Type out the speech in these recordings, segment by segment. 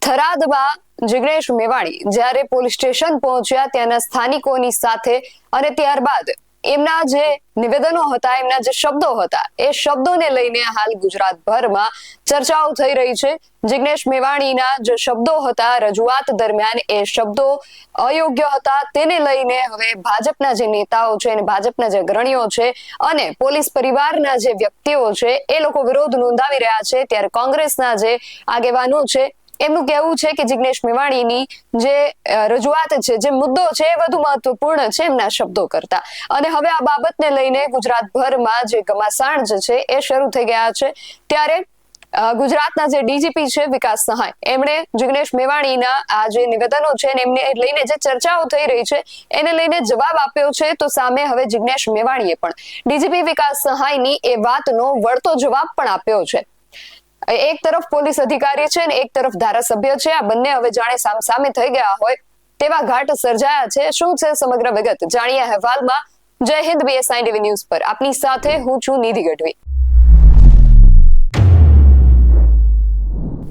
થરાદમાં જિગ્નેશ મેવાણી જ્યારે police station પહોંચ્યા ત્યાંના સ્થાનિકોની સાથે અને ત્યારબાદ એમના જે નિવેદનો હતા, એમના જે શબ્દો હતા, એ શબ્દોને લઈને હાલ ગુજરાતભરમાં ચર્ચાઓ થઈ રહી છે. જિગ્નેશ મેવાણીના જે શબ્દો હતા રજૂઆત દરમિયાન, એ શબ્દો અયોગ્ય હતા. તેને લઈને હવે ભાજપના જે નેતાઓ છે અને ભાજપના જે અગ્રણીઓ છે અને પોલીસ પરિવારના જે વ્યક્તિઓ છે એ લોકો વિરોધ નોંધાવી રહ્યા છે. ત્યારે કોંગ્રેસના જે આગેવાનો છે એમનું કહેવું છે કે જિગ્નેશ મેવાણીની જે રજૂઆત છે, જે મુદ્દો છે, એ વધુ મહત્વપૂર્ણ છે એમના શબ્દો કરતા. અને હવે આ બાબતને લઈને ગુજરાતભરમાં જે ઘમાસાણ છે એ શરૂ થઈ ગયા છે. ત્યારે ગુજરાતના જે ડીજીપી છે વિકાસ સહાય, એમણે જિગ્નેશ મેવાણીના આ જે નિવેદનો છે એમને લઈને જે ચર્ચાઓ થઈ રહી છે એને લઈને જવાબ આપ્યો છે. તો સામે હવે જિગ્નેશ મેવાણીએ પણ ડીજીપી વિકાસ સહાયની એ વાતનો વળતો જવાબ પણ આપ્યો છે. એક તરફ પોલીસ અધિકારી છે અને એક તરફ ધારાસભ્ય છે. આ બંને હવે જાણે સામસામે થઈ ગયા હોય તેવા ઘાટ સર્જાયા છે. શું છે સમગ્ર વિગત જાણીએ અહેવાલમાં. જય હિન્દ, BSI TV ન્યૂઝ પર આપની સાથે હું છું નિધિ ગઢવી.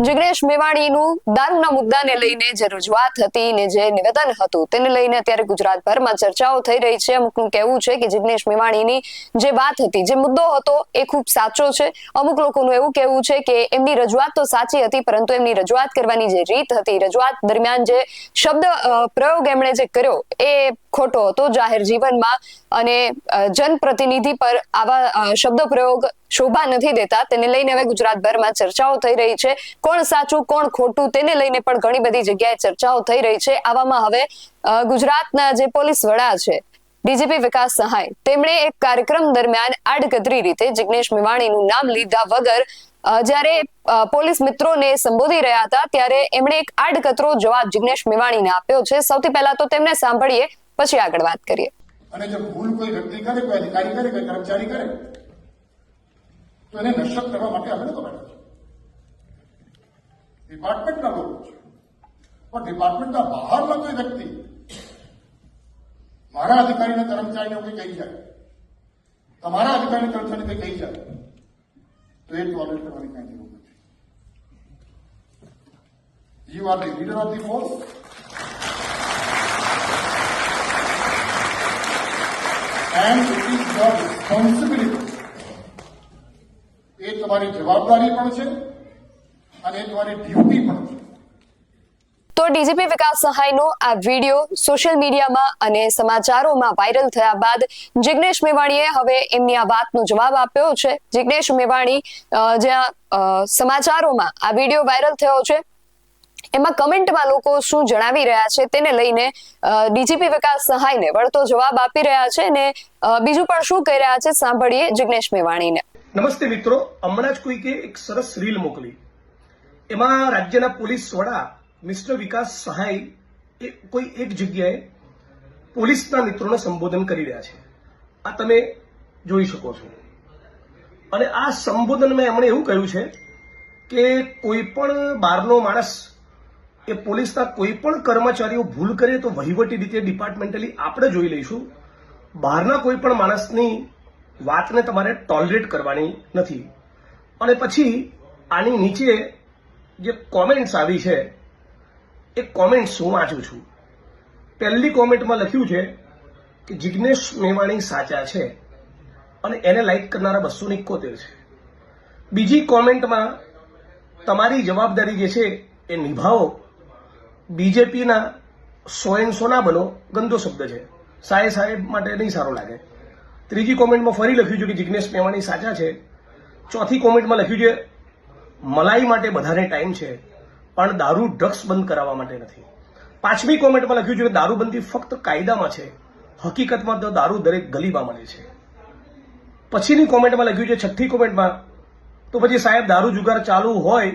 જિગ્નેશ મેવાણીનું દારૂના મુદ્દાને લઈને જે રજૂઆત હતી ને જે નિવેદન હતું તેને લઈને અત્યારે ગુજરાતભરમાં ચર્ચાઓ થઈ રહી છે. અમુકનું કહેવું છે કે જિગ્નેશ મેવાણીની જે વાત હતી, જે મુદ્દો હતો એ ખૂબ સાચો છે. અમુક લોકોનું એવું કહેવું છે કે એમની રજૂઆત તો સાચી હતી, પરંતુ એમની રજૂઆત કરવાની જે રીત હતી, રજૂઆત દરમિયાન જે શબ્દ પ્રયોગ એમણે જે કર્યો એ ખોટો હતો. જાહેર જીવનમાં અને જનપ્રતિનિધિ પર આવા શબ્દ પ્રયોગ શોભા નથી દેતા. તેને લઈને હવે ગુજરાતભરમાં ચર્ચાઓ થઈ રહી છે. કોણ સાચું કોણ ખોટું તેને લઈને પણ ઘણી બધી જગ્યાએ ચર્ચાઓ થઈ રહી છે. આવામાં હવે ગુજરાતના જે પોલીસ વડા છે ડીજીપી વિકાસ સહાય, તેમણે એક કાર્યક્રમ દરમિયાન આડકતરી રીતે જિગ્નેશ મેવાણીનું નામ લીધા વગર જ્યારે પોલીસ મિત્રોને સંબોધી રહ્યા હતા ત્યારે એમણે એક આડકતરો જવાબ જિગ્નેશ મેવાણીને આપ્યો છે. સૌથી પહેલા તો તેમને સાંભળીએ, પછી આગળ વાત કરીએ. અને જો ભૂલ કોઈ વ્યક્તિ કરે, કોઈ અધિકારી કરે, કોઈ કર્મચારી કરે તો એને નશ્વર કરવા માટે અમે લોકો બેઠા છીએ. ડિપાર્ટમેન્ટના લોકો છે, પણ ડિપાર્ટમેન્ટના બહારના કોઈ વ્યક્તિ મારા અધિકારીના કર્મચારીને કંઈ કહી જાય, તમારા અધિકારીના કર્મચારીને કંઈ કહી જાય તો એ ટોલરેટ કરવાની કઈ જરૂર નથી. You are the leader of the force. And it is your responsibility. એ તમારી જવાબદારી પણ છે અને એ તમારી ડ્યુટી પણ છે. તો ડીજીપી વિકાસ સહાયનો આ વિડીયો સોશિયલ મીડિયામાં અને સમાચારોમાં વાયરલ થયા બાદ જિગ્નેશ મેવાણીએ હવે એમની આ વાતનો જવાબ આપ્યો છે. જિગ્નેશ મેવાણી જ્યાં સમાચારોમાં આ વિડીયો વાયરલ થયો છે એમાં કમેન્ટમાં લોકો શું જણાવી રહ્યા છે તેને લઈને ડીજીપી વિકાસ સહાયને વળતો જવાબ આપી રહ્યા છે ને બીજું પણ શું કહી રહ્યા છે સાંભળીએ જિગ્નેશ મેવાણીને. નમસ્તે મિત્રો, હમણાં જ કોઈકે એક સરસ રીલ મોકલી. એમાં રાજ્યના પોલીસ વડા મિસ્ટર વિકાસ સહાય એ કોઈ એક જગ્યાએ પોલીસના મિત્રોને સંબોધન કરી રહ્યા છે. આ તમે જોઈ શકો છો. અને આ સંબોધનમાં એમણે એવું કહ્યું છે કે કોઈ પણ બહારનો માણસ એ પોલીસના કોઈ પણ કર્મચારીઓ ભૂલ કરે તો વહીવટી રીતે ડિપાર્ટમેન્ટલી આપણે જોઈ લઈશું. બહારના કોઈ પણ માણસની વાતને તમારે ટોલરેટ કરવાની નથી. અને પછી આની નીચે જે કોમેન્ટ્સ આવી છે એ કોમેન્ટ્સ હું વાંચું છું. પહેલી કોમેન્ટમાં લખ્યું છે કે જિગ્નેશ મેવાણી સાચા છે અને એને લાઈક કરનારા 271 છે. બીજી કોમેન્ટમાં તમારી જવાબદારી જે છે એ નિભાવો, બીજેપીના 100 ના બનો, ગંદો શબ્દ છે, સાહેબ માટે નહીં સારો લાગે. ત્રીજી કોમેન્ટમાં ફરી લખ્યું છે કે જિગ્નેશ મેવાણી સાચા છે. ચોથી કોમેન્ટમાં લખ્યું છે મલાઈ માટે બધાને ટાઈમ છે પણ દારૂ ડ્રગ્સ બંધ કરાવવા માટે નથી. પાંચમી કોમેન્ટમાં લખ્યું છે કે દારૂબંધી ફક્ત કાયદામાં છે, હકીકતમાં તો દારૂ દરેક ગલીમાં મળે છે. પછીની કોમેન્ટમાં લખ્યું છે, છઠ્ઠી કોમેન્ટમાં, તો પછી સાહેબ દારૂ જુગાર ચાલુ હોય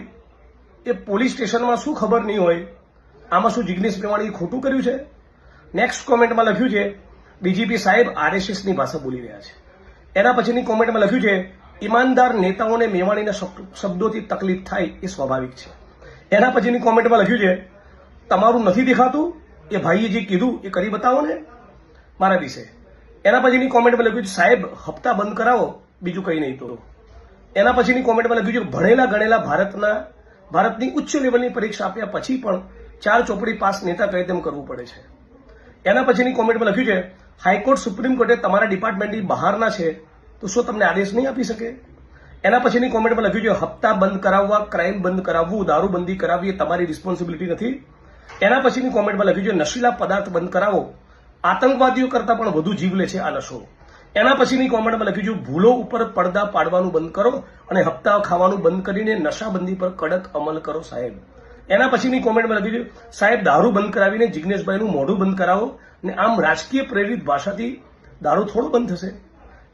એ પોલીસ સ્ટેશનમાં શું ખબર નહીં હોય? આમાં શું જિગ્નેશ મેવાણીએ ખોટું કર્યું છે? નેક્સ્ટ કોમેન્ટમાં લખ્યું છે ડીજીપી સાહેબ RSSની ભાષા બોલી રહ્યા છે. એના પછીની કોમેન્ટમાં લખ્યું છે ઈમાનદાર નેતાઓને મેવાણીના શબ્દોથી તકલીફ થાય એ સ્વાભાવિક છે. એના પછીની કોમેન્ટમાં લખ્યું છે તમારું નથી દેખાતું, એ ભાઈએ જે કીધું એ કરી બતાવો ને મારા વિશે. એના પછીની કોમેન્ટમાં લખ્યું છે સાહેબ હપ્તા બંધ કરાવો, બીજું કંઈ નહીં. તો એના પછીની કોમેન્ટમાં લખ્યું છે ભણેલા ગણેલા ભારતના ભારતની ઉચ્ચ લેવલની પરીક્ષા આપ્યા પછી પણ 4 ચોપડી પાસ નેતા કહે તેમ કરવું પડે છે. એના પછીની કોમેન્ટમાં લખ્યું છે, હાઈકોર્ટ સુપ્રીમ કોર્ટે તમારા ડિપાર્ટમેન્ટની બહારના છે તો શું તમને આદેશ નહીં આપી શકે? એના પછીની કોમેન્ટમાં લખ્યું છે, હપ્તા બંધ કરાવવા, ક્રાઇમ બંધ કરાવવું, દારૂબંધી કરાવવી એ તમારી રિસ્પોન્સિબિલિટી નથી. એના પછીની કોમેન્ટમાં લખ્યું છે, નશીલા પદાર્થ બંધ કરાવો, આતંકવાદીઓ કરતા પણ વધુ જીવ લે છે આ નશો. એના પછીની કોમેન્ટમાં લખ્યું છે, ભૂલો ઉપર પડદા પાડવાનું બંધ કરો અને હપ્તા ખાવાનું બંધ કરીને નશાબંધી પર કડક અમલ કરો સાહેબ. એના પછીની કોમેન્ટમાં લખ્યું છે, સાહેબ દારૂ બંધ કરાવીને જિગ્નેશભાઈનું મોઢું બંધ કરાવો ને આમ રાજકીય પ્રેરિત ભાષાથી દારૂ થોડો બંધ થશે.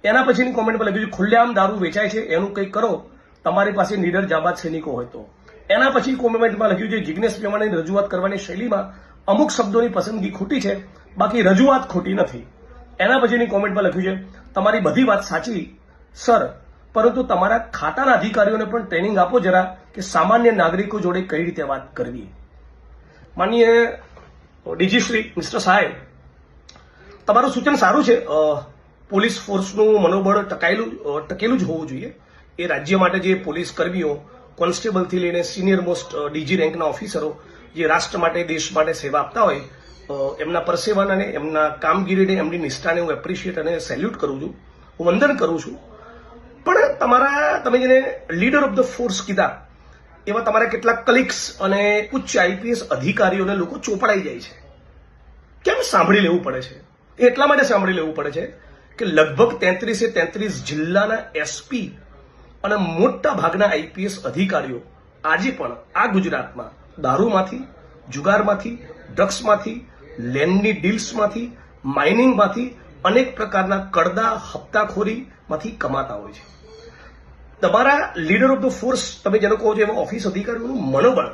એના પછીની કોમેન્ટમાં લખ્યું છે, ખુલ્લેઆમ દારૂ વેચાય છે એનું કંઈક કરો, તમારી પાસે નીડર જાબાદ સૈનિકો હોય તો. એના પછી કોમેન્ટમાં લખ્યું છે, જિગ્નેશ મેવાણીની રજૂઆત કરવાની શૈલીમાં અમુક શબ્દોની પસંદગી ખોટી છે, બાકી રજૂઆત ખોટી નથી. એના પછીની કોમેન્ટમાં લખ્યું છે, તમારી બધી વાત સાચી સર, પરંતુ તમારા ખાતાના અધિકારીઓને પણ ટ્રેનિંગ આપો જરા કે સામાન્ય નાગરિકો જોડે કઈ રીતે વાત કરવી. માનનીય ડીજી શ્રી મિસ્ટર સાહેબ, તમારું સૂચન સારું છે. પોલીસ ફોર્સનું મનોબળ ટકેલું જ હોવું જોઈએ. એ રાજ્ય માટે જે પોલીસ કર્મીઓ, કોન્સ્ટેબલથી લઈને સિનિયર મોસ્ટ ડીજી રેન્કના ઓફિસરો જે રાષ્ટ્ર માટે, દેશ માટે સેવા આપતા હોય, એમના પરસેવાને, એમના કામગીરીને, એમની નિષ્ઠાને હું એપ્રિશિએટ અને સેલ્યુટ કરું છું, હું વંદન કરું છું. પણ તમે જેને લીડર ઓફ ધ ફોર્સ કીધા એવા તમારા કેટલાક કલીગ્સ અને ઉચ્ચ આઈપીએસ અધિકારીઓને લોકો ચોપડાઈ જાય છે. કેમ સાંભળી લેવું પડે છે? એટલા માટે સાંભળી લેવું પડે છે કે લગભગ 33 જિલ્લાના એસપી અને મોટા ભાગના આઈપીએસ અધિકારીઓ આજે પણ આ ગુજરાતમાં દારૂમાંથી, જુગારમાંથી, ડ્રગ્સમાંથી, લેન્ડની ડીલ્સમાંથી, માઇનિંગમાંથી, અનેક પ્રકારના કડદા હપ્તાખોરીમાંથી કમાતા હોય છે. તમારા લીડર ઓફ ધ ફોર્સ, તમે જેને કહો છો એવા ઓફિસ અધિકારીઓનું મનોબળ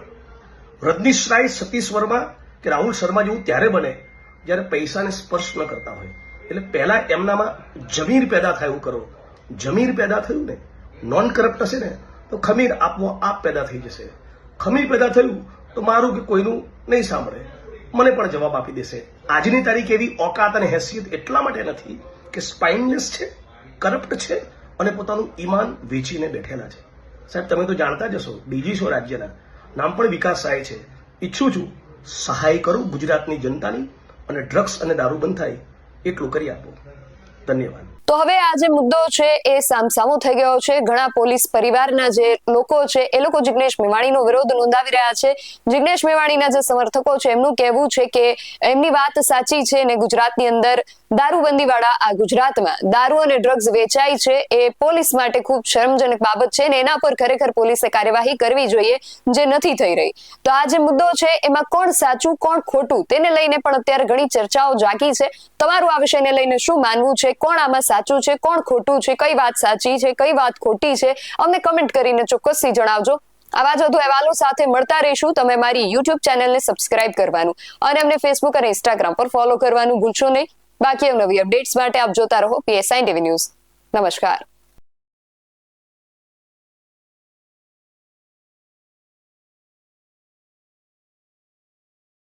રજનીશ રાય, સતીશ વર્મા કે રાહુલ શર્મા જેવું ત્યારે બને જ્યારે પૈસાને સ્પર્શ ન કરતા હોય. એટલે પહેલા એમનામાં જમીર પેદા થાય એવું કરો. જમીર પેદા થયું ને, નોન કરપ્ટ હશે ને તો ખમીર આપોઆપ પેદા થઈ જશે. ખમીર પેદા થયું તો મારું કે કોઈનું નહીં સાંભળે, મને પણ જવાબ આપી દેશે. આજની તારીખ એવી ઓકાત અને હેસિયત એટલા માટે નથી કે સ્પાઇનલેસ છે, કરપ્ટ છે અને પોતાનું ઈમાન વેચીને બેઠેલા છે. સાહેબ, તમે તો જાણતા જ હશો, ડીજી છો રાજ્યના, નામ પણ વિકાસ સહાય છે. ઈચ્છું છું સહાય કરું ગુજરાતની જનતાની અને ડ્રગ્સ અને દારૂ બંધ થાય એટલું કરી આપો. ધન્યવાદ. તો હવે આ જે મુદ્દો છે એ સામસામો થઈ ગયો છે. ઘણા પોલીસ પરિવારના જે લોકો છે એ લોકો જિગ્નેશ મેવાણીનો વિરોધ નોંધાવી રહ્યા છે. જિગ્નેશ મેવાણીના જે સમર્થકો છે એમનું કહેવું છે કે એમની વાત સાચી છે ને ગુજરાતની અંદર દારૂબંધી વાળા આ ગુજરાતમાં દારૂ અને ડ્રગ્સ વેચાય છે એ પોલીસ માટે ખૂબ શરમજનક બાબત છે ને એના પર ખરેખર પોલીસે કાર્યવાહી કરવી જોઈએ, જે નથી થઈ રહી. તો આ જે મુદ્દો છે એમાં કોણ સાચું કોણ ખોટું તેને લઈને પણ અત્યારે ઘણી ચર્ચાઓ જાગી છે. તમારું આ વિષયને લઈને શું માનવું છે? કોણ આમાં સાચું છે, કોણ ખોટું છે, કઈ વાત સાચી છે, કઈ વાત ખોટી છે, અમને કમેન્ટ કરીને ચોક્કસથી જણાવજો. આવા જ વધુ અહેવાલો સાથે મળતા રહીશું. તમે મારી યુટ્યુબ ચેનલને સબસ્ક્રાઇબ કરવાનું અને અમને ફેસબુક અને ઇન્સ્ટાગ્રામ પર ફોલો કરવાનું ભૂલશો નહીં. બાકી નવી અપડેટ્સ માટે આપ જોતા રહો PSI TV ન્યૂઝ. નમસ્કાર.